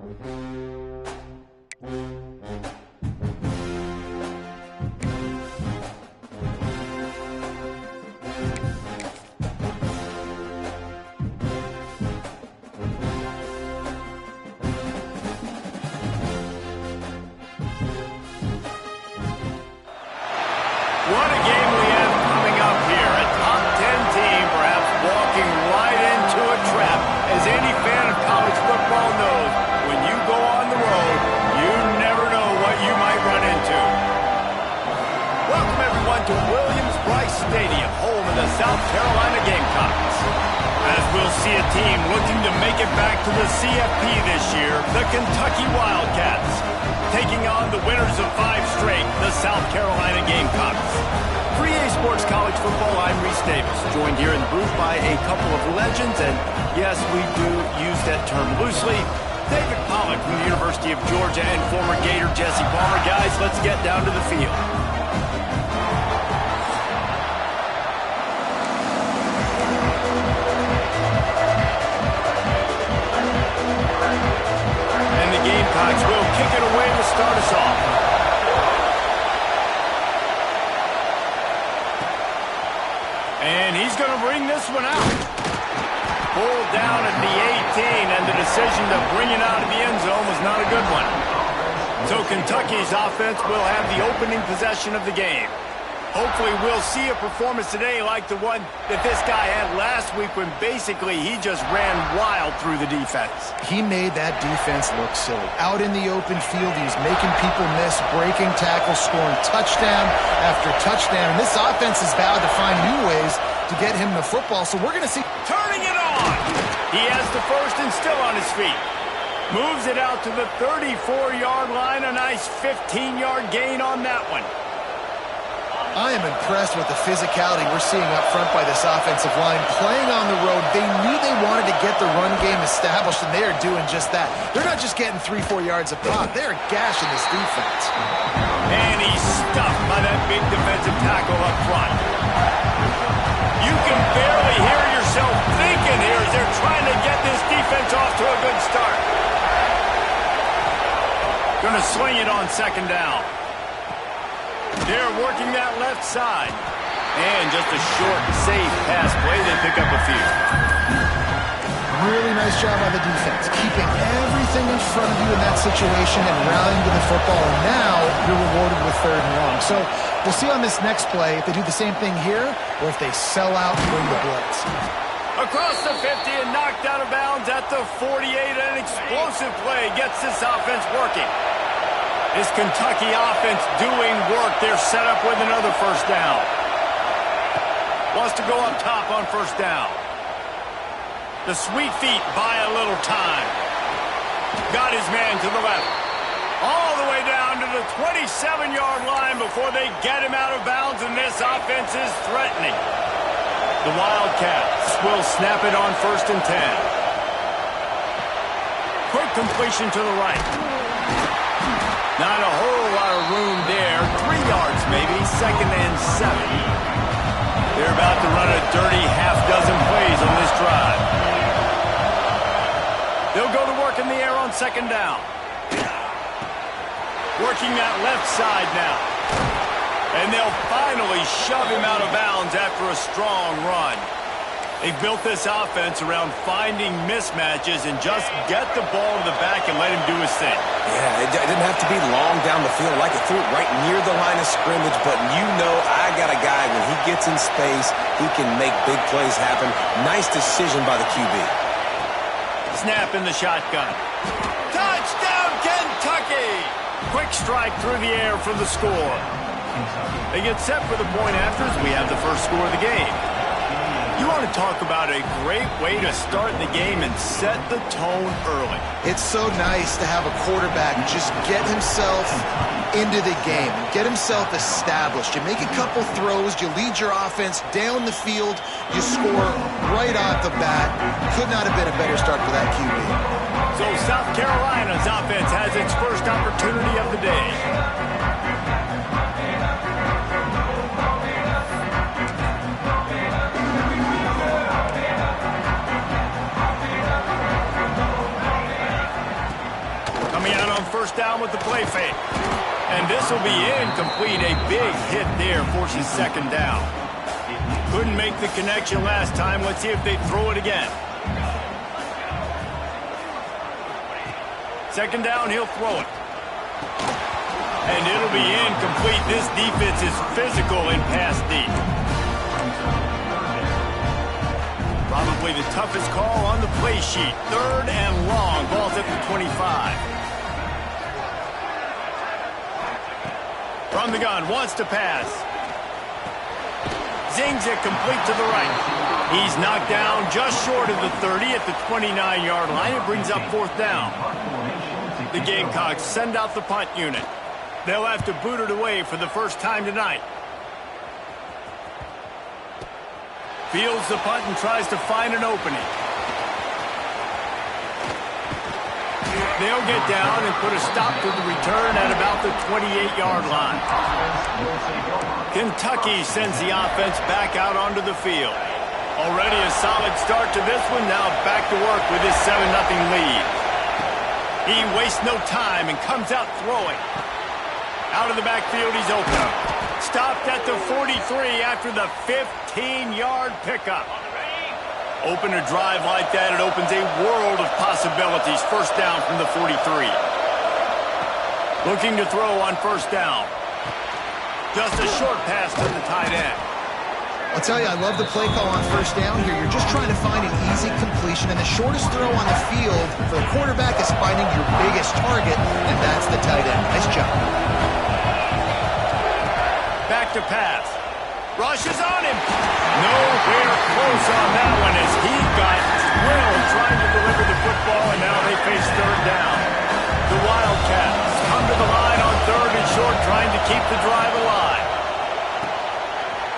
What a game we have coming up here. A top 10 team perhaps walking right into a trap. As any fan of college football knows, when you go on the road, you never know what you might run into. Welcome everyone to Williams-Brice Stadium, home of the South Carolina Gamecocks. As we'll see a team looking to make it back to the CFP this year, the Kentucky Wildcats, taking on the winners of 5 straight, the South Carolina Gamecocks. For EA Sports College Football, I'm Reese Davis, joined here in the booth by a couple of legends, and yes, we do use that term loosely. David Pollack from the University of Georgia and former Gator Jesse Palmer. Guys, let's get down to the field. And the Gamecocks will kick it away to start us off. And he's going to bring this one out. Pulled down at the 18, and the decision to bring it out of the end zone was not a good one. So Kentucky's offense will have the opening possession of the game. Hopefully we'll see a performance today like the one that this guy had last week when basically he just ran wild through the defense. He made that defense look silly. Out in the open field, he was making people miss, breaking tackles, scoring touchdown after touchdown. And this offense has vowed to find new ways to get him the football, so we're going to see... Turning it on! He has the first and still on his feet. Moves it out to the 34-yard line. A nice 15-yard gain on that one. I am impressed with the physicality we're seeing up front by this offensive line. Playing on the road, they knew they wanted to get the run game established, and they are doing just that. They're not just getting 3-4 yards a pop. They're gashing this defense. And he's stuffed by that big defensive tackle up front. You can barely hear yourself thinking here as they're trying to get this defense off to a good start. Going to sling it on second down. They're working that left side. And just a short, safe pass play. They pick up a few. Really nice job by the defense, keeping everything in front of you in that situation and rallying to the football. And now you're rewarded with 3rd and long. So we'll see on this next play if they do the same thing here or if they sell out and bring the blitz. Across the 50 and knocked out of bounds at the 48. An explosive play gets this offense working. This Kentucky offense doing work. They're set up with another first down. Wants to go up top on first down. The sweet feet buy a little time. Got his man to the left. All the way down to the 27-yard line before they get him out of bounds, and this offense is threatening. The Wildcats will snap it on 1st and 10. Quick completion to the right. Not a whole lot of room there. 3 yards maybe, 2nd and 7. They're about to run a dirty half-dozen plays on this drive. They'll go to work in the air on 2nd down. Working that left side now. And they'll finally shove him out of bounds after a strong run. They've built this offense around finding mismatches and just get the ball to the back and let him do his thing. Yeah, it didn't have to be long down the field. Like it threw it right near the line of scrimmage, but you know I got a guy, when he gets in space, he can make big plays happen. Nice decision by the QB. Snap in the shotgun. Touchdown, Kentucky! Quick strike through the air for the score. They get set for the point after as we have the first score of the game. You want to talk about a great way to start the game and set the tone early. It's so nice to have a quarterback just get himself into the game, get himself established. You make a couple throws, you lead your offense down the field, you score right off the bat. Could not have been a better start for that QB. So South Carolina's offense has its first opportunity of the day. Coming out on first down with the play fake. And this will be incomplete. A big hit there forces second down. Couldn't make the connection last time. Let's see if they throw it again. Second down, he'll throw it. And it'll be incomplete. This defense is physical in pass deep. Probably the toughest call on the play sheet. Third and long. Ball's at the 25. From the gun, wants to pass. Zings it complete to the right. He's knocked down just short of the 30 at the 29-yard line. It brings up fourth down. The Gamecocks send out the punt unit. They'll have to boot it away for the first time tonight. Fields the punt and tries to find an opening. They'll get down and put a stop to the return at about the 28-yard line. Kentucky sends the offense back out onto the field. Already a solid start to this one. Now back to work with his 7-0 lead. He wastes no time and comes out throwing. Out of the backfield, he's open. Stopped at the 43 after the 15-yard pickup. Open a drive like that, it opens a world of possibilities. First down from the 43. Looking to throw on first down. Just a short pass to the tight end. I'll tell you, I love the play call on first down here. You're just trying to find an easy completion, and the shortest throw on the field for the quarterback is finding your biggest target, and that's the tight end. Nice job. Back to pass. Rushes on him. Nowhere close on that one as he got thrilled trying to deliver the football, and now they face third down. The Wildcats come to the line on third and short, trying to keep the drive alive.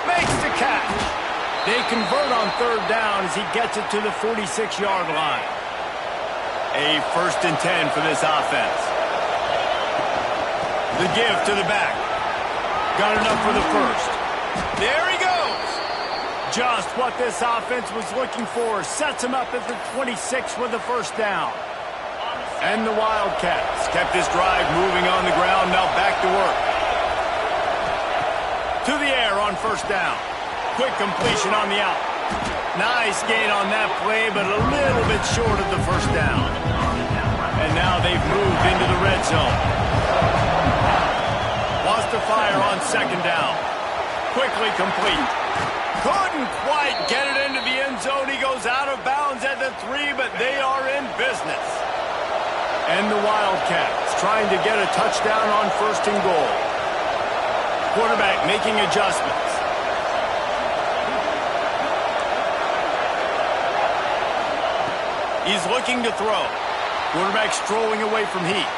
Makes the catch. They convert on third down as he gets it to the 46-yard line. A 1st and 10 for this offense. The give to the back. Got enough for the first. There he goes. Just what this offense was looking for. Sets him up at the 26 with the first down. And the Wildcats kept this drive moving on the ground. Now back to work. To the air on first down. Quick completion on the out. Nice gain on that play, but a little bit short of the first down. And now they've moved into the red zone. Wants to fire on second down. Quickly complete. Couldn't quite get it into the end zone. He goes out of bounds at the 3, but they are in business. And the Wildcats trying to get a touchdown on first and goal. Quarterback making adjustments. He's looking to throw. Quarterback strolling away from heat.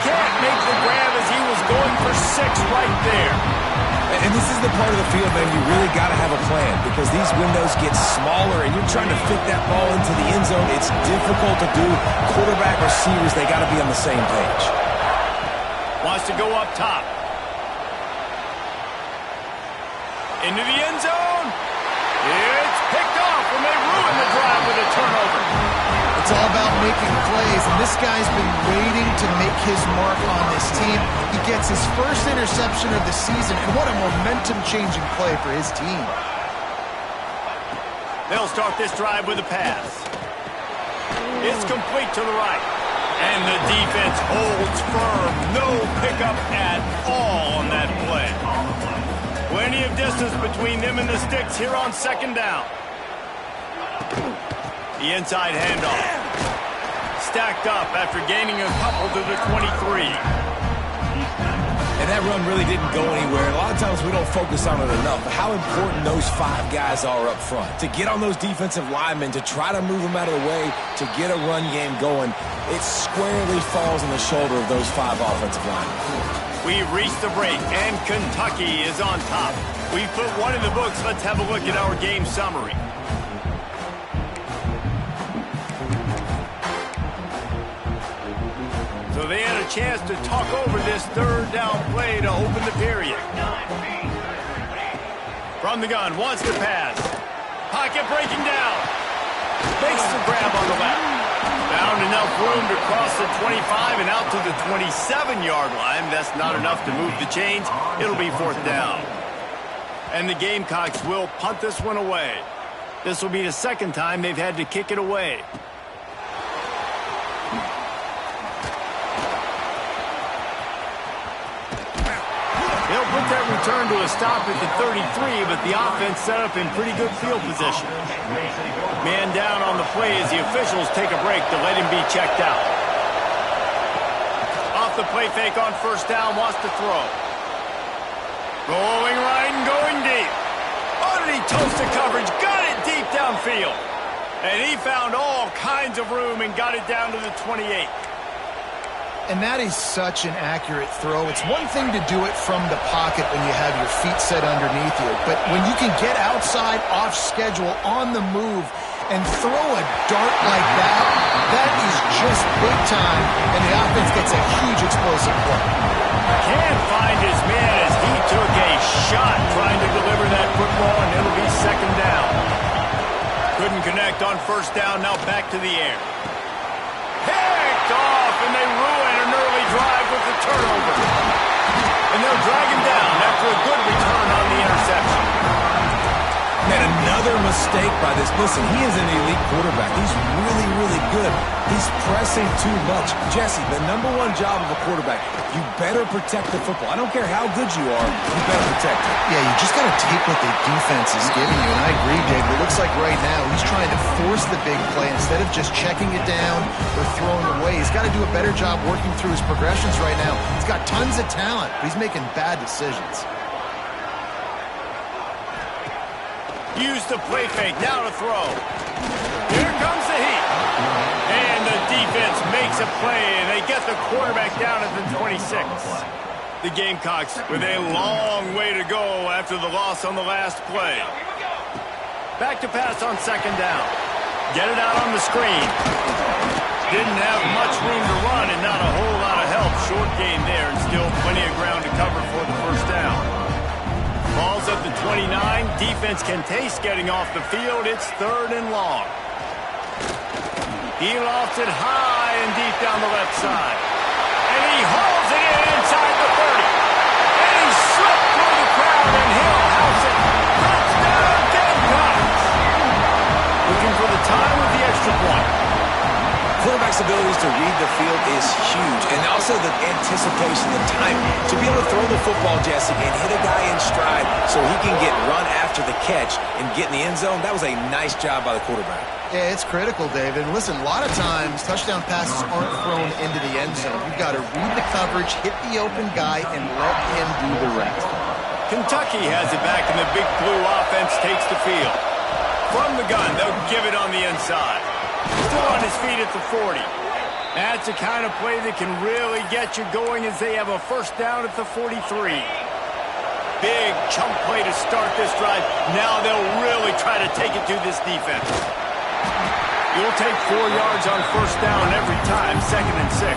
Can't make the grab as he was going for 6 right there. And this is the part of the field, man, you really got to have a plan because these windows get smaller and you're trying to fit that ball into the end zone. It's difficult to do. Quarterback, receivers, they got to be on the same page. Wants to go up top. Into the end zone. It's picked off when they ruin the drive with a turnover. It's all about making plays, and this guy's been waiting to make his mark on this team. He gets his first interception of the season, and what a momentum-changing play for his team. They'll start this drive with a pass. It's complete to the right. And the defense holds firm. No pickup at all on that play. Plenty of distance between them and the sticks here on second down. The inside handoff. Stacked up after gaining a couple to the 23. And that run really didn't go anywhere. And a lot of times we don't focus on it enough. But how important those 5 guys are up front. To get on those defensive linemen, to try to move them out of the way, to get a run game going, it squarely falls on the shoulder of those 5 offensive linemen. We've reached the break, and Kentucky is on top. We've put one in the books. Let's have a look at our game summary. So they had a chance to talk over this third down play to open the period. From the gun, wants to pass. Pocket breaking down. Makes the grab on the left. Found enough room to cross the 25 and out to the 27-yard line. That's not enough to move the chains. It'll be 4th down. And the Gamecocks will punt this one away. This will be the second time they've had to kick it away. They'll put that return to a stop at the 33, but the offense set up in pretty good field position. Man down on the play as the officials take a break to let him be checked out. Off the play fake on 1st down, wants to throw. Going right and going deep. Oh, did he toast the coverage? Got it deep downfield. And he found all kinds of room and got it down to the 28. And that is such an accurate throw. It's one thing to do it from the pocket when you have your feet set underneath you, but when you can get outside, off schedule, on the move, and throw a dart like that, that is just big time, and the offense gets a huge explosive play. Can't find his man as he took a shot trying to deliver that football, and it'll be 2nd down. Couldn't connect on 1st down, now back to the air. Picked off, and they ruin an early drive with the turnover. And they'll drag him down after a good return on the interception. Man, another mistake by this. Listen, he is an elite quarterback. He's really, really good. He's pressing too much. Jesse, the #1 job of a quarterback, you better protect the football. I don't care how good you are, you better protect it. Yeah, you just got to take what the defense is giving you, and I agree, Dave. It looks like right now he's trying to force the big play instead of just checking it down or throwing away. He's got to do a better job working through his progressions right now. He's got tons of talent, but he's making bad decisions. Use the play fake, now to throw. Here comes the heat. And the defense makes a play, and they get the quarterback down at the 26. The Gamecocks with a long way to go after the loss on the last play. Back to pass on 2nd down. Get it out on the screen. Didn't have much room to run and not a whole lot of help. Short gain there and still plenty of ground to cover for the 1st down. Ball's at the 29. Defense can taste getting off the field. It's 3rd and long. He lofts it high and deep down the left side. And he hauls it in inside the 30. And he slipped through the crowd, and he'll house it. Touchdown, Gamecocks! Looking for the time with the extra point. Quarterback's abilities to read the field is huge, and also the anticipation, the timing. To be able to throw the football, Jesse, and hit a guy in stride so he can get run after the catch and get in the end zone, that was a nice job by the quarterback. Yeah, it's critical, David. And listen, a lot of times touchdown passes aren't thrown into the end zone. You've got to read the coverage, hit the open guy, and let him do the rest. Kentucky has it back, and the Big Blue offense takes the field. From the gun, they'll give it on the inside. Still on his feet at the 40. That's the kind of play that can really get you going as they have a 1st down at the 43. Big chunk play to start this drive. Now they'll really try to take it to this defense. You'll take 4 yards on 1st down every time, 2nd and 6.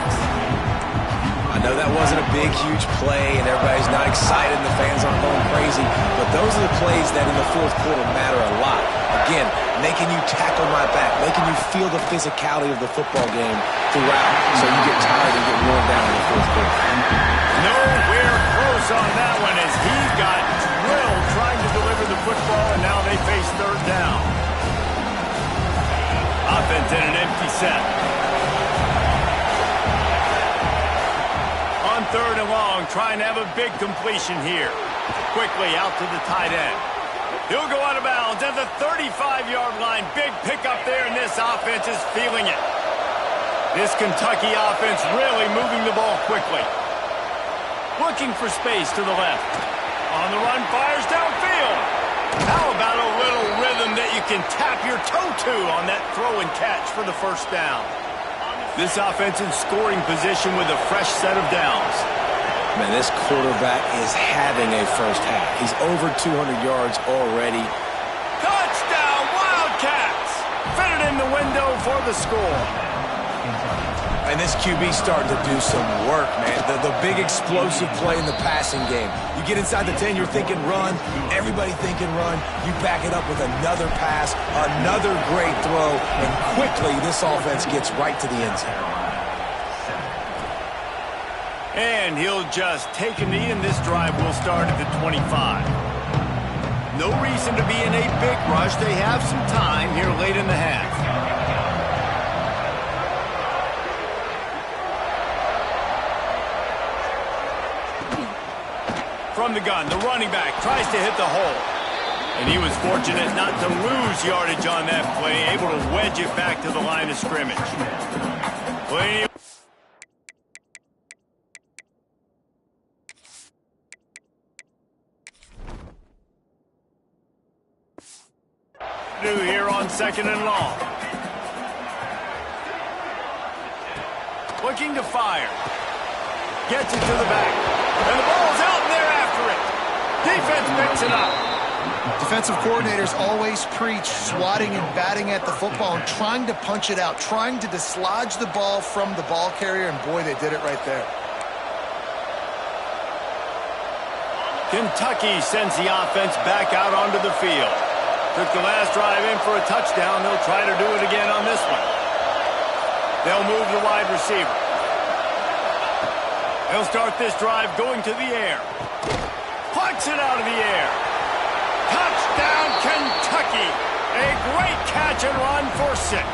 I know that wasn't a big, huge play, and everybody's not excited, and the fans aren't going crazy, but those are the plays that in the 4th quarter matter a lot. Again, making you tackle my back, making you feel the physicality of the football game throughout, so you get tired and get worn down in the 4th quarter. Nowhere close on that one as he got drilled trying to deliver the football, and now they face 3rd down. Offense in an empty set. On 3rd and long, trying to have a big completion here. Quickly out to the tight end. He'll go out of bounds at the 35-yard line. Big pickup there, and this offense is feeling it. This Kentucky offense really moving the ball quickly. Looking for space to the left. On the run, fires downfield. How about a little rhythm that you can tap your toe to on that throw and catch for the 1st down? This offense in scoring position with a fresh set of downs. Man, this quarterback is having a 1st half. He's over 200 yards already. Touchdown, Wildcats! Fitted in the window for the score. And this QB's starting to do some work, man. The big explosive play in the passing game. You get inside the 10, you're thinking run. Everybody thinking run. You back it up with another pass, another great throw, and quickly this offense gets right to the end zone. And he'll just take a knee, and this drive will start at the 25. No reason to be in a big rush. They have some time here late in the half. From the gun, the running back tries to hit the hole. And he was fortunate not to lose yardage on that play, able to wedge it back to the line of scrimmage. Plenty do here on 2nd and long. Looking to fire. Gets it to the back. And the ball's out, and they're after it. Defense picks it up. Defensive coordinators always preach swatting and batting at the football and trying to punch it out, trying to dislodge the ball from the ball carrier, and boy, they did it right there. Kentucky sends the offense back out onto the field. Took the last drive in for a touchdown. They'll try to do it again on this one. They'll move the wide receiver. They'll start this drive going to the air. Plucks it out of the air. Touchdown, Kentucky. A great catch and run for 6.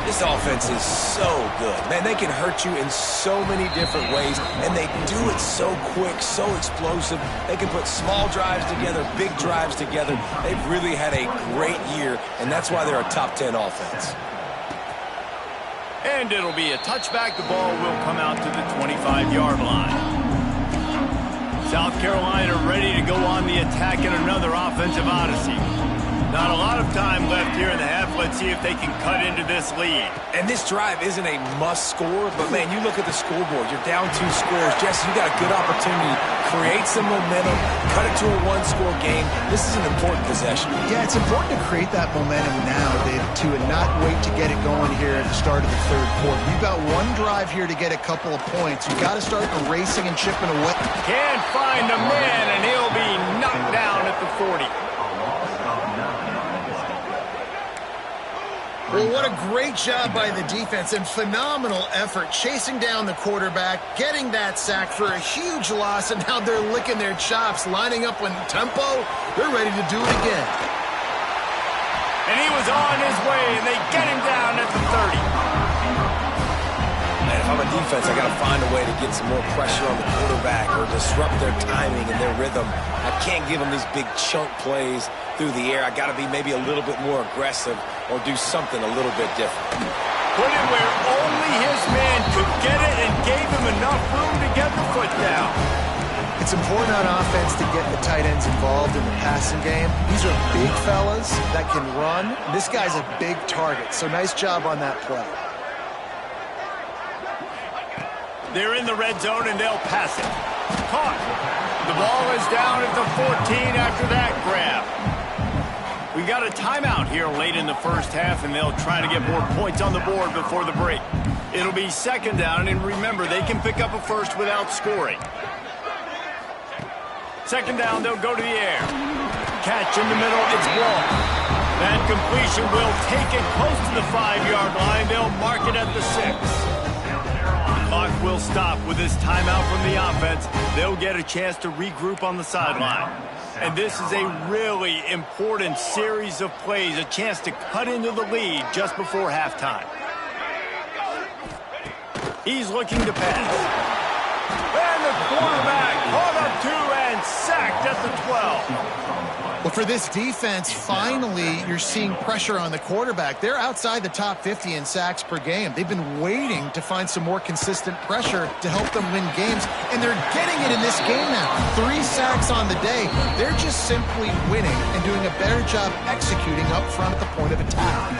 This offense is so good. Man, they can hurt you in so many different ways, and they do it so quick, so explosive. They can put small drives together, big drives together. They've really had a great year, and that's why they're a top 10 offense. And it'll be a touchback. The ball will come out to the 25-yard line. South Carolina ready to go on the attack in another offensive odyssey. Not a lot of time left here in the half. Let's see if they can cut into this lead. And this drive isn't a must score, but man, you look at the scoreboard. You're down 2 scores. Jesse, you got a good opportunity. Create some momentum. Cut it to a 1-score game. This is an important possession. Yeah, it's important to create that momentum now, to not wait to get it going here at the start of the 3rd quarter. You've got one drive here to get a couple of points. You've got to start erasing and chipping away. Can't find a man, and he'll be knocked down at the 40. Well, what a great job by the defense and phenomenal effort chasing down the quarterback, getting that sack for a huge loss, and now they're licking their chops, lining up in tempo. They're ready to do it again. And he was on his way, and they get him down at the 30. Man, if I'm a defense, I got to find a way to get some more pressure on the quarterback or disrupt their timing and their rhythm. I can't give them these big chunk plays through the air. I got to be maybe a little bit more aggressive or do something a little bit different. Put it where only his man could get it and gave him enough room to get the foot down. It's important on offense to get the tight ends involved in the passing game. These are big fellas that can run. This guy's a big target, so nice job on that play. They're in the red zone, and they'll pass it. Caught. The ball is down at the 14 after that grab. We got a timeout here late in the first half, and they'll try to get more points on the board before the break. It'll be 2nd down, and remember, they can pick up a first without scoring. 2nd down, they'll go to the air. Catch in the middle, it's Wall. That completion will take it close to the 5-yard line. They'll mark it at the 6. Clock will stop with this timeout from the offense. They'll get a chance to regroup on the sideline. And this is a really important series of plays, a chance to cut into the lead just before halftime. He's looking to pass. And the quarterback caught up to and sacked at the 12. Well, for this defense, finally, you're seeing pressure on the quarterback. They're outside the top 50 in sacks per game. They've been waiting to find some more consistent pressure to help them win games, and they're getting it in this game now. 3 sacks on the day. They're just simply winning and doing a better job executing up front at the point of attack.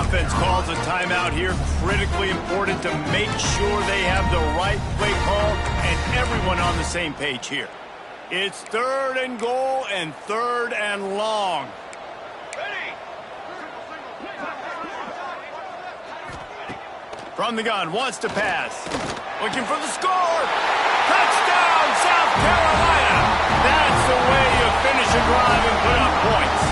Offense calls a timeout here. Critically important to make sure they have the right play call and everyone on the same page here. It's 3rd and goal and 3rd and long. From the gun, wants to pass. Looking for the score. Touchdown, South Carolina. That's the way you finish a drive and put up points.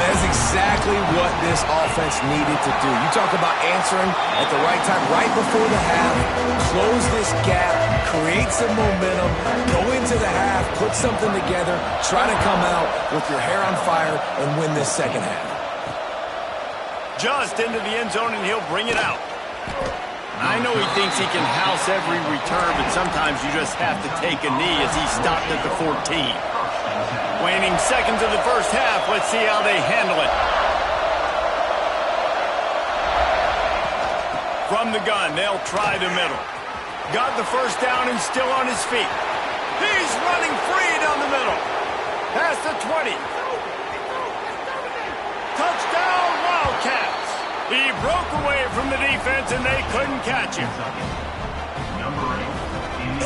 That's exactly what this offense needed to do. You talk about answering at the right time, right before the half, close this gap, create some momentum, go into the half, put something together, try to come out with your hair on fire and win this second half. Just into the end zone, and he'll bring it out. I know he thinks he can house every return, but sometimes you just have to take a knee as he stopped at the 14. Waning seconds of the first half. Let's see how they handle it. From the gun, they'll try the middle. Got the first down and still on his feet. He's running free down the middle. Past the 20. Touchdown, Wildcats. He broke away from the defense and they couldn't catch him.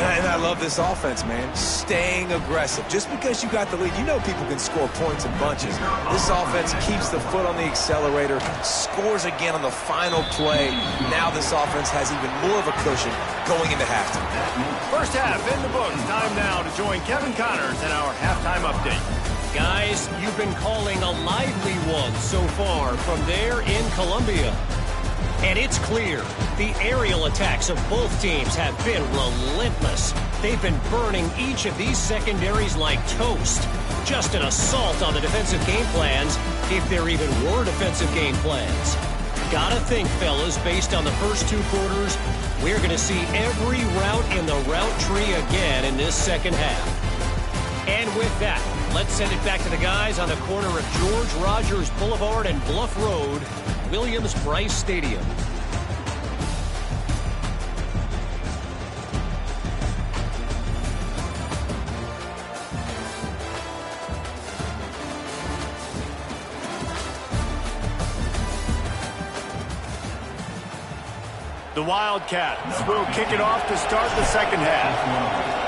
And I love this offense, man. Staying aggressive. Just because you got the lead, you know people can score points in bunches. This offense keeps the foot on the accelerator, scores again on the final play. Now this offense has even more of a cushion going into halftime. First half in the books. Time now to join Kevin Connors in our halftime update. Guys, you've been calling a lively one so far from there in Columbia. And it's clear, the aerial attacks of both teams have been relentless. They've been burning each of these secondaries like toast. Just an assault on the defensive game plans, if there even were defensive game plans. Gotta think, fellas, based on the first two quarters, we're going to see every route in the route tree again in this second half. And with that, let's send it back to the guys on the corner of George Rogers Boulevard and Bluff Road, Williams-Brice Stadium. The Wildcats will kick it off to start the second half.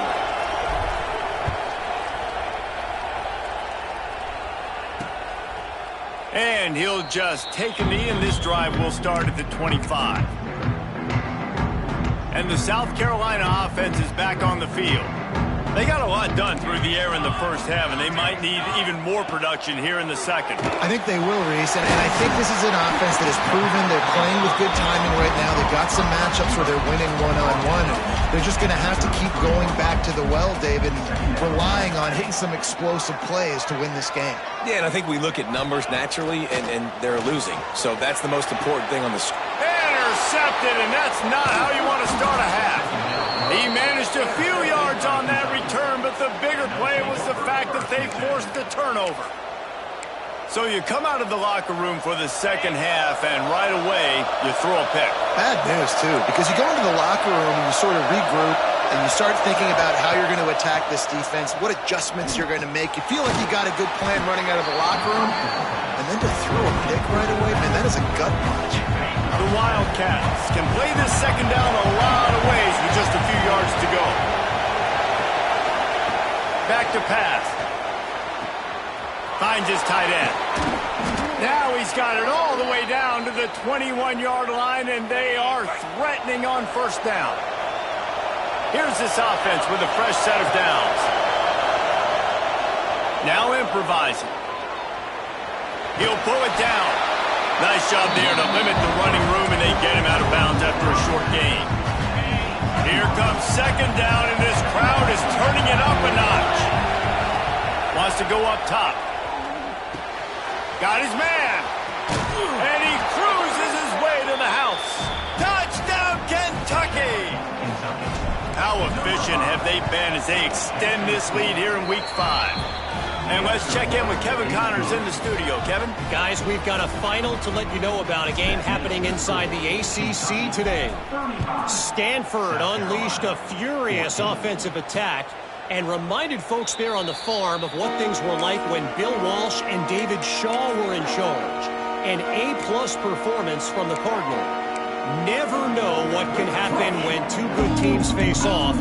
And he'll just take a knee, and this drive will start at the 25. And the South Carolina offense is back on the field. They got a lot done through the air in the first half, and they might need even more production here in the second. I think they will, Reese, and I think this is an offense that has proven they're playing with good timing right now. They've got some matchups where they're winning one-on-one. They're just going to have to keep going back to the well, David, and relying on hitting some explosive plays to win this game. Yeah, and I think we look at numbers naturally, and they're losing. So that's the most important thing on the screen. Intercepted, and that's not how you want to start a half. He managed a few yards on that return, but the bigger play was the fact that they forced the turnover. So you come out of the locker room for the second half, and right away, you throw a pick. Bad news, too, because you go into the locker room and you sort of regroup, and you start thinking about how you're going to attack this defense, what adjustments you're going to make. You feel like you got a good plan running out of the locker room, and then to throw a pick right away, man, that is a gut punch. The Wildcats can play this second down a lot of ways with just a few yards to go. Back to pass. Finds his tight end. Now he's got it all the way down to the 21-yard line, and they are threatening on first down. Here's this offense with a fresh set of downs. Now improvising. He'll pull it down. Nice job there to limit the running room, and they get him out of bounds after a short gain. Here comes second down, and this crowd is turning it up a notch. Wants to go up top. Got his man. And he cruises his way to the house. Touchdown, Kentucky! How efficient have they been as they extend this lead here in Week 5? And let's check in with Kevin Connors in the studio. Kevin? Guys, we've got a final to let you know about, a game happening inside the ACC today. Stanford unleashed a furious offensive attack and reminded folks there on the farm of what things were like when Bill Walsh and David Shaw were in charge. An A-plus performance from the Cardinal. Never know what can happen when two good teams face off,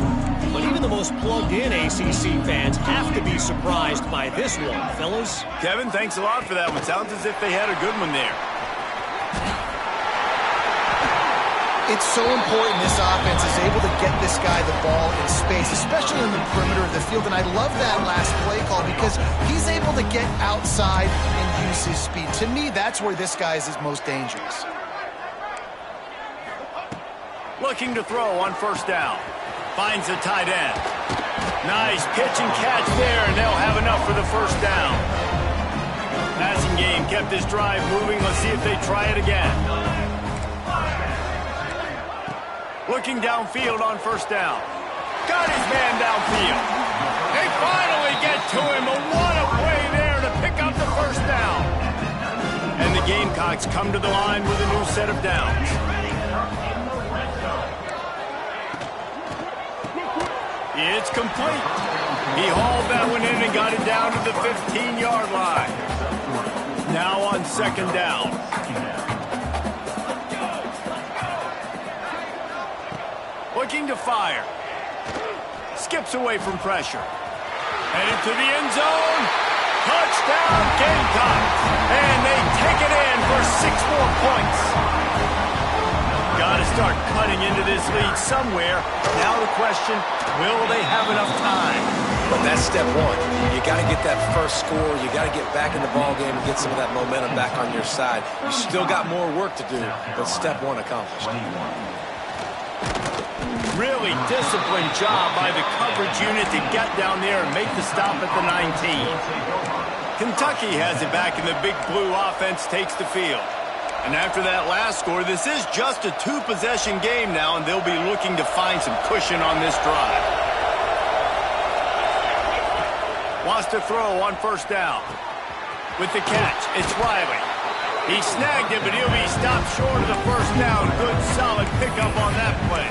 but even the most plugged-in ACC fans have to be surprised by this one, fellas. Kevin, thanks a lot for that one. Sounds as if they had a good one there. It's so important this offense is able to get this guy the ball in space, especially in the perimeter of the field. And I love that last play call because he's able to get outside and use his speed. To me, that's where this guy is most dangerous. Looking to throw on first down. Finds the tight end. Nice pitch and catch there, and they'll have enough for the first down. Passing game kept this drive moving. Let's see if they try it again. Looking downfield on first down. Got his man downfield. They finally get to him. But what a play there to pick up the first down. And the Gamecocks come to the line with a new set of downs. It's complete. He hauled that one in and got it down to the 15-yard line. Now on second down. Looking to fire. Skips away from pressure. Headed to the end zone. Touchdown Gamecocks. And they take it in for 6 more points. Got to start cutting into this lead somewhere. Now the question, will they have enough time? But that's step one. You got to get that first score. You got to get back in the ball game and get some of that momentum back on your side. You still got more work to do, but step one accomplished. Really disciplined job by the coverage unit to get down there and make the stop at the 19. Kentucky has it back, and the Big Blue offense takes the field. And after that last score, this is just a 2-possession game now, and they'll be looking to find some cushion on this drive. Wants to throw on first down. With the catch, it's Riley. He snagged it, but he'll be stopped short of the first down. Good, solid pickup on that play.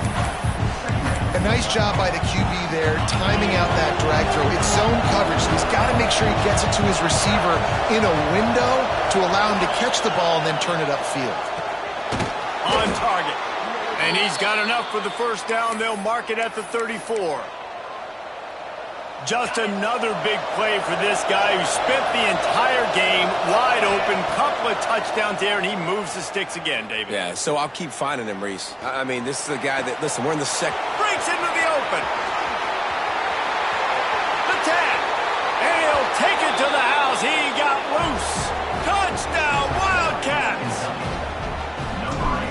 A nice job by the QB there, timing out that drag throw. It's zone coverage, so he's got to make sure he gets it to his receiver in a window to allow him to catch the ball and then turn it upfield. On target. And he's got enough for the first down. They'll mark it at the 34. Just another big play for this guy who spent the entire game wide open. Couple of touchdowns there, and he moves the sticks again, David. Yeah, so I'll keep finding him, Reese. I mean, this is a guy that, listen, we're in the second. Breaks into the open. The tag. And he'll take it to the house. He got loose. Touchdown, Wildcats.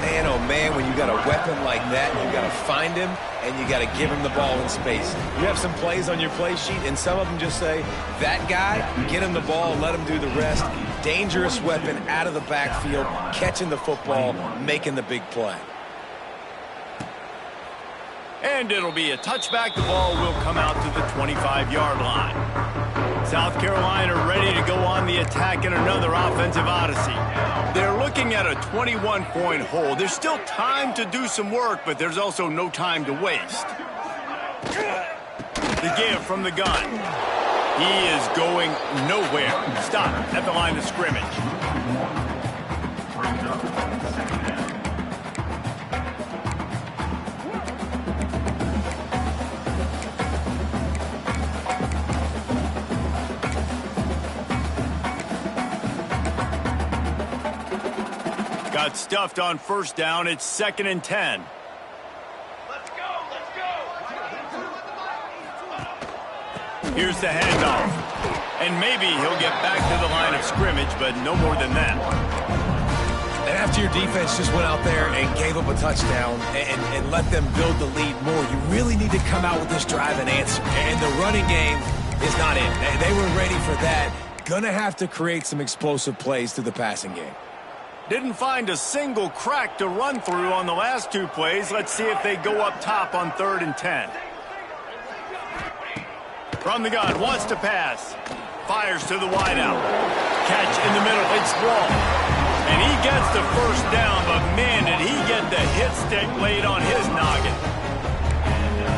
Man, oh man, when you got a weapon like that, you got to find him, and you got to give him the ball in space. You have some plays on your play sheet, and some of them just say, that guy, get him the ball, let him do the rest. Dangerous weapon out of the backfield, catching the football, making the big play. And it'll be a touchback. The ball will come out to the 25-yard line. South Carolina ready to go on the attack in another offensive odyssey. They're looking at a 21-point hold. There's still time to do some work, but there's also no time to waste. The give from the gun. He is going nowhere. Stop at the line of scrimmage. Got stuffed on first down. It's 2nd and 10. Let's go, let's go. Here's the handoff. And maybe he'll get back to the line of scrimmage, but no more than that. And after your defense just went out there and gave up a touchdown and let them build the lead more, you really need to come out with this drive and answer. And the running game is not in. They were ready for that. Gonna have to create some explosive plays through the passing game. Didn't find a single crack to run through on the last 2 plays. Let's see if they go up top on 3rd and 10. From the gun, wants to pass. Fires to the wideout. Catch in the middle, it's Wall. And he gets the first down, but man, did he get the hit stick laid on his noggin.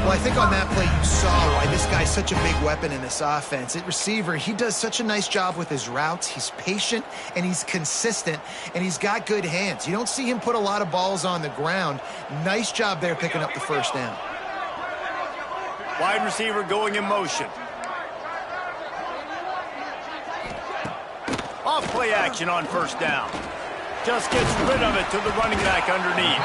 Well, I think on that play you saw why this guy's such a big weapon in this offense. At receiver, he does such a nice job with his routes. He's patient, and he's consistent, and he's got good hands. You don't see him put a lot of balls on the ground. Nice job there picking up the first down. Wide receiver going in motion. Off play action on first down. Just gets rid of it to the running back underneath.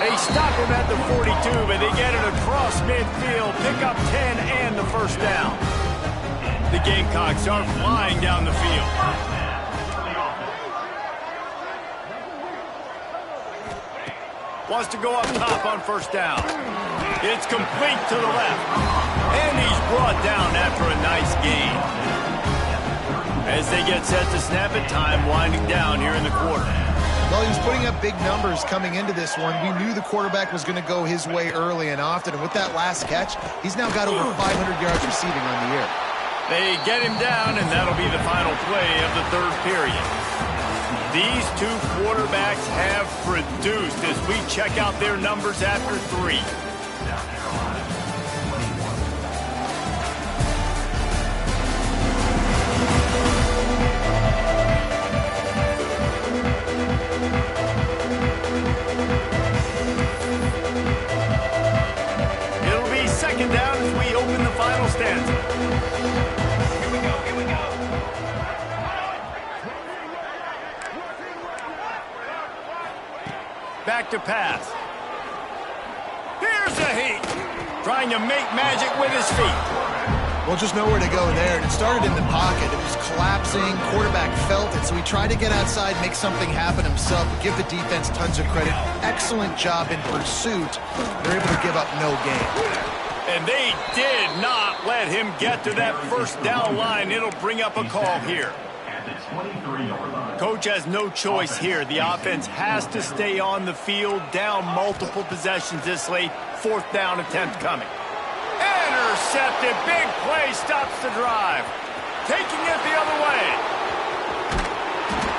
They stop him at the 42, but they get it across midfield, pick up 10 and the first down. The Gamecocks are flying down the field. Wants to go up top on first down. It's complete to the left. And he's brought down after a nice gain. As they get set to snap it, time winding down here in the quarter. Well, he was putting up big numbers coming into this one. We knew the quarterback was going to go his way early and often. And with that last catch, he's now got over 500 yards receiving on the year. They get him down, and that'll be the final play of the third period. These two quarterbacks have produced as we check out their numbers after 3. It'll be second down as we open the final stanza. Back to pass. Here's a heat. Trying to make magic with his feet. Well, just nowhere to go there. And it started in the pocket. It was collapsing. Quarterback felt it, so he tried to get outside, make something happen himself. Give the defense tons of credit. Excellent job in pursuit. They're able to give up no gain. And they did not let him get to that first down line. It'll bring up a call here. Coach has no choice here. The offense has to stay on the field, down multiple possessions this late. Fourth down attempt coming. Intercepted. Big play stops the drive. Taking it the other way.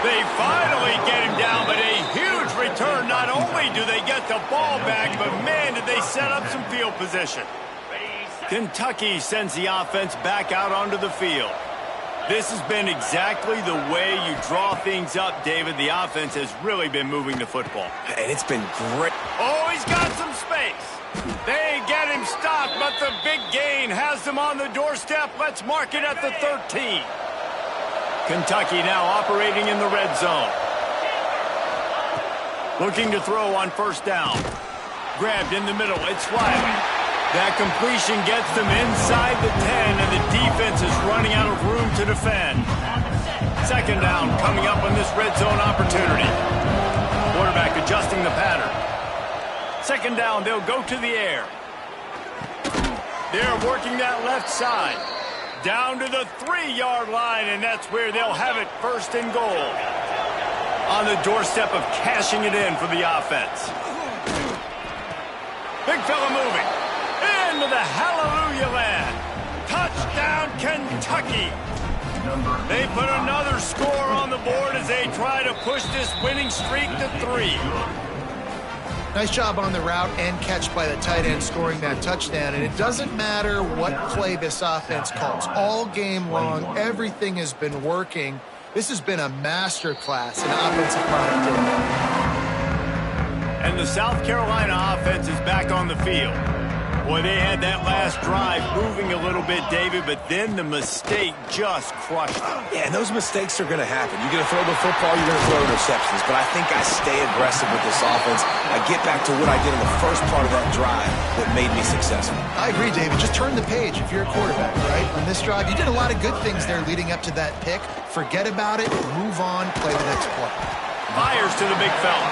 They finally get him down, but a huge return. Not only do they get the ball back, but man, did they set up some field position. Kentucky sends the offense back out onto the field. This has been exactly the way you draw things up, David. The offense has really been moving the football. And it's been great. Oh, he's got some space. They get him stopped, but the big gain has them on the doorstep. Let's mark it at the 13. Kentucky now operating in the red zone. Looking to throw on first down. Grabbed in the middle. It's Wiley. That completion gets them inside the 10, and the defense is running out of room to defend. Second down coming up on this red zone opportunity. Quarterback adjusting the pattern. Second down, they'll go to the air. They're working that left side. Down to the 3-yard line, and that's where they'll have it first and goal. On the doorstep of cashing it in for the offense. Big fella moving. Into the hallelujah land. Touchdown, Kentucky. They put another score on the board as they try to push this winning streak to 3. Nice job on the route and catch by the tight end scoring that touchdown. And it doesn't matter what play this offense calls. All game long, everything has been working. This has been a masterclass in offensive productivity. And the South Carolina offense is back on the field. Boy, they had that last drive moving a little bit, David, but then the mistake just crushed them. Yeah, and those mistakes are going to happen. You're going to throw the football, you're going to throw interceptions. But I think I stay aggressive with this offense. I get back to what I did in the first part of that drive that made me successful. I agree, David. Just turn the page if you're a quarterback, right? On this drive, you did a lot of good things there leading up to that pick. Forget about it, move on, play the next play. Fires to the big fella.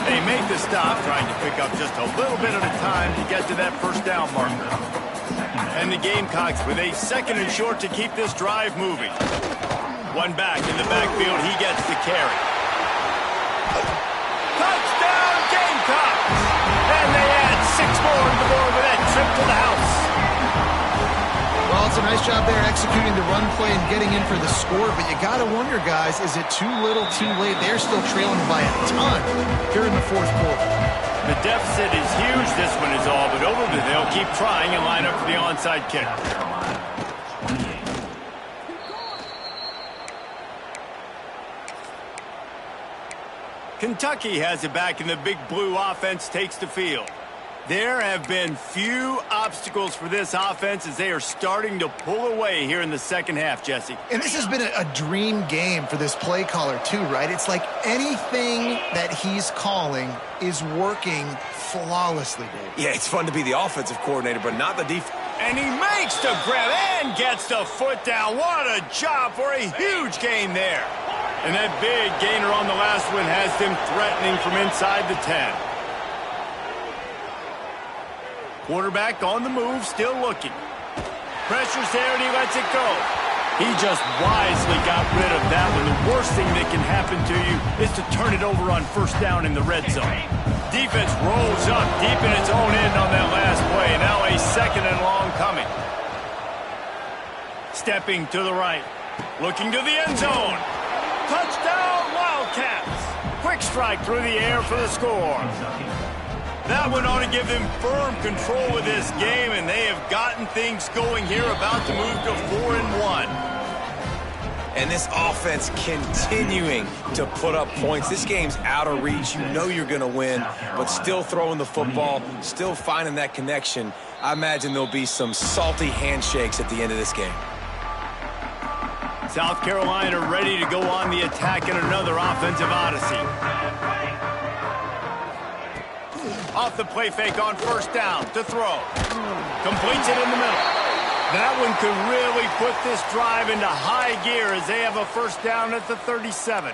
They make the stop, trying to pick up just a little bit at a time to get to that first down marker. And the Gamecocks with a second and short to keep this drive moving. One back in the backfield, he gets the carry. Touchdown, Gamecocks! And they add 6 more to the board with that trip to the house. Well, it's a nice job there executing the run play and getting in for the score, but you got to wonder, guys, is it too little, too late? They're still trailing by a ton here in the fourth quarter. The deficit is huge, this one is all, but over the they'll keep trying and line up for the onside kick. Kentucky has it back, and the big blue offense takes the field. There have been few obstacles for this offense as they are starting to pull away here in the second half, Jesse. And this has been a dream game for this play caller too, right? It's like anything that he's calling is working flawlessly, Dave. Yeah, it's fun to be the offensive coordinator, but not the defense. And he makes the grab and gets the foot down. What a job for a huge gain there. And that big gainer on the last one has them threatening from inside the 10. Quarterback on the move, still looking. Pressure's there, and he lets it go. He just wisely got rid of that one. The worst thing that can happen to you is to turn it over on first down in the red zone. Defense rolls up deep in its own end on that last play. Now a second and long coming. Stepping to the right. Looking to the end zone. Touchdown, Wildcats. Quick strike through the air for the score. That one ought to give them firm control of this game, and they have gotten things going here, about to move to 4-1. And this offense continuing to put up points. This game's out of reach. You know you're going to win, but still throwing the football, still finding that connection. I imagine there'll be some salty handshakes at the end of this game. South Carolina ready to go on the attack in another offensive odyssey. Off the play fake on first down to throw. Completes it in the middle. That one could really put this drive into high gear as they have a first down at the 37.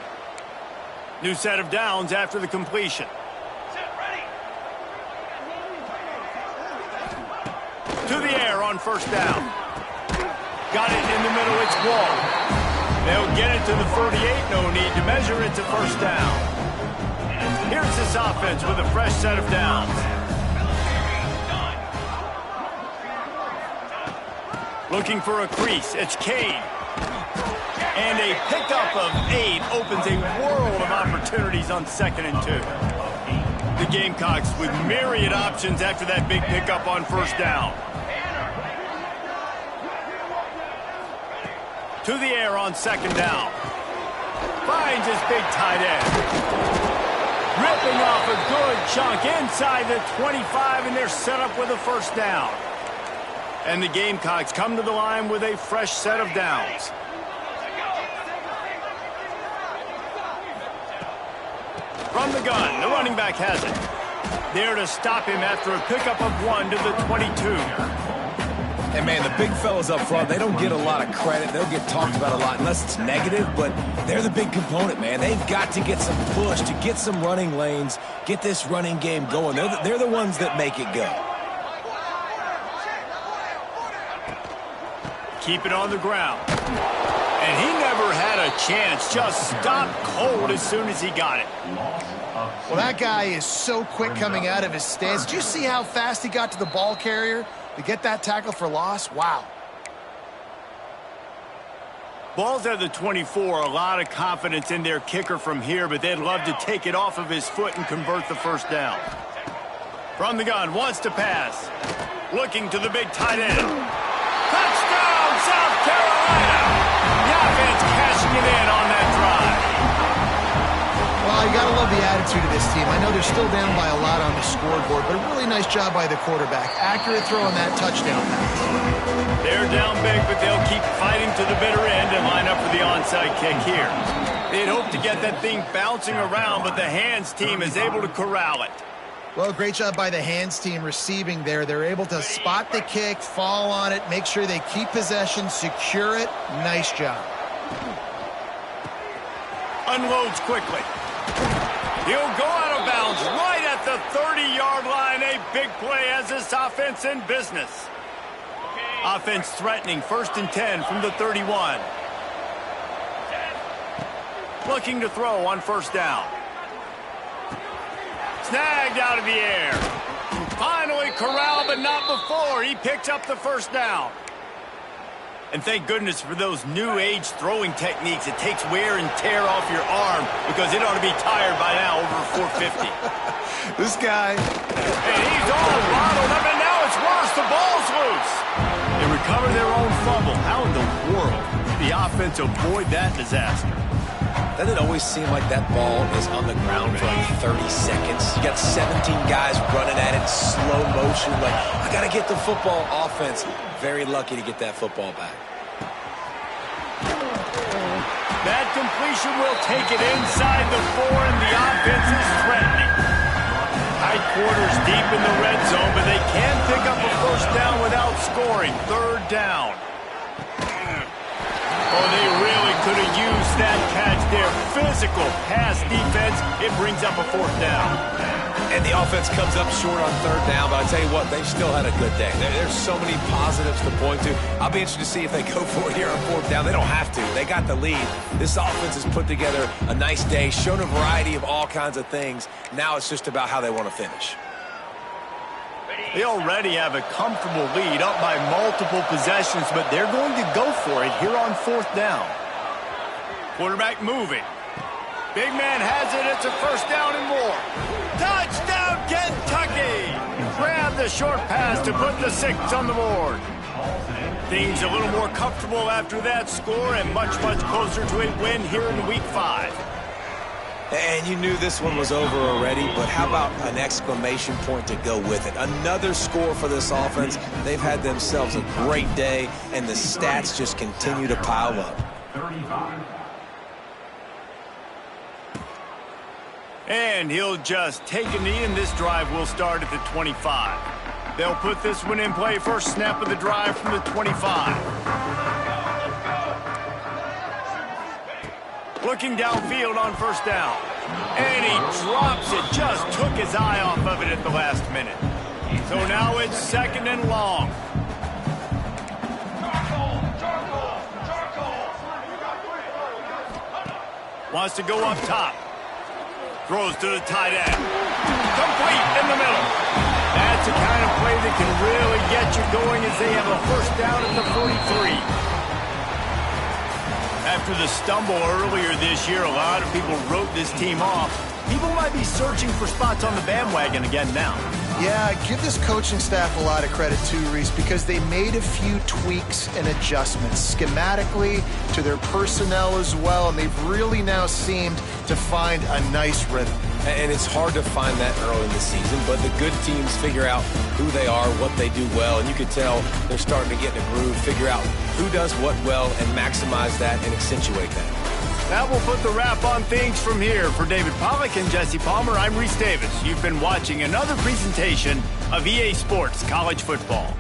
New set of downs after the completion. To the air on first down. Got it in the middle, it's Wall. They'll get it to the 48, no need to measure, it's a first down. Here's this offense with a fresh set of downs. Looking for a crease, it's Cade. And a pickup of 8 opens a world of opportunities on 2nd and 2. The Gamecocks with myriad options after that big pickup on first down. To the air on 2nd down. Finds his big tight end. Ripping off a good chunk inside the 25, and they're set up with a first down. And the Gamecocks come to the line with a fresh set of downs. From the gun, the running back has it. There to stop him after a pickup of 1 to the 22. And, man, the big fellas up front, they don't get a lot of credit. They'll get talked about a lot unless it's negative, but they're the big component, man. They've got to get some push, to get some running lanes, get this running game going. They're the ones that make it go. Keep it on the ground. And he never had a chance. Just stopped cold as soon as he got it. Well, that guy is so quick coming out of his stance. Did you see how fast he got to the ball carrier to get that tackle for loss? Wow. Ball's at the 24. A lot of confidence in their kicker from here, but they'd love to take it off of his foot and convert the first down. From the gun, wants to pass. Looking to the big tight end. Touchdown, South Carolina! The offense cashing it in on that drive. Well, you got to love the attitude of this team. I know they're still down by a lot on the scoreboard, but a really nice job by the quarterback. Accurate throw on that touchdown pass. They're down big, but they'll keep fighting to the bitter end and line up for the onside kick here. They'd hope to get that thing bouncing around, but the hands team is able to corral it. Well, great job by the hands team receiving there. They're able to spot the kick, fall on it, make sure they keep possession, secure it. Nice job. Unloads quickly. He'll go out of bounds right at the 30-yard line. A big play as this offense in business. Offense threatening, 1st and 10 from the 31. Looking to throw on first down. Snagged out of the air. Finally corralled, but not before. He picks up the first down. And thank goodness for those new age throwing techniques. It takes wear and tear off your arm because it ought to be tired by now over 450. This guy. And he's all bottled up, and now it's worse. The ball's loose. They recover their own fumble. How in the world did the offense avoid that disaster? Doesn't it always seem like that ball is on the ground for like 30 seconds? You got 17 guys running at it, slow motion. Like, I got to get the football. Offense, very lucky to get that football back. That completion will take it inside the 4, and the offense is threatening. Tight quarters deep in the red zone, but they can pick up a first down without scoring. Third down. Oh, they really could have used that catch there. Physical pass defense. It brings up a fourth down. And the offense comes up short on third down, but I tell you what, they've still had a good day. There's so many positives to point to. I'll be interested to see if they go for it here on fourth down. They don't have to. They got the lead. This offense has put together a nice day, shown a variety of all kinds of things. Now it's just about how they want to finish. They already have a comfortable lead, up by multiple possessions, but they're going to go for it here on fourth down. Quarterback moving. Big man has it. It's a first down and more. Touchdown, Kentucky! Grab the short pass to put the 6 on the board. Things a little more comfortable after that score and much, much closer to a win here in Week 5. And you knew this one was over already, but how about an exclamation point to go with it? Another score for this offense. They've had themselves a great day, and the stats just continue to pile up. 35. And he'll just take a knee, and this drive will start at the 25. They'll put this one in play. First snap of the drive from the 25. Looking downfield on first down. And he drops it. Just took his eye off of it at the last minute. So now it's second and long. Wants to go up top. Throws to the tight end. Complete in the middle. That's the kind of play that can really get you going as they have a first down at the 43. After the stumble earlier this year, a lot of people wrote this team off. People might be searching for spots on the bandwagon again now. Yeah, give this coaching staff a lot of credit too, Reese, because they made a few tweaks and adjustments schematically to their personnel as well, and they've really now seemed to find a nice rhythm. And it's hard to find that early in the season, but the good teams figure out who they are, what they do well, and you can tell they're starting to get in a groove, figure out who does what well, and maximize that and accentuate that. That will put the wrap on things from here. For David Pollack and Jesse Palmer, I'm Reese Davis. You've been watching another presentation of EA Sports College Football.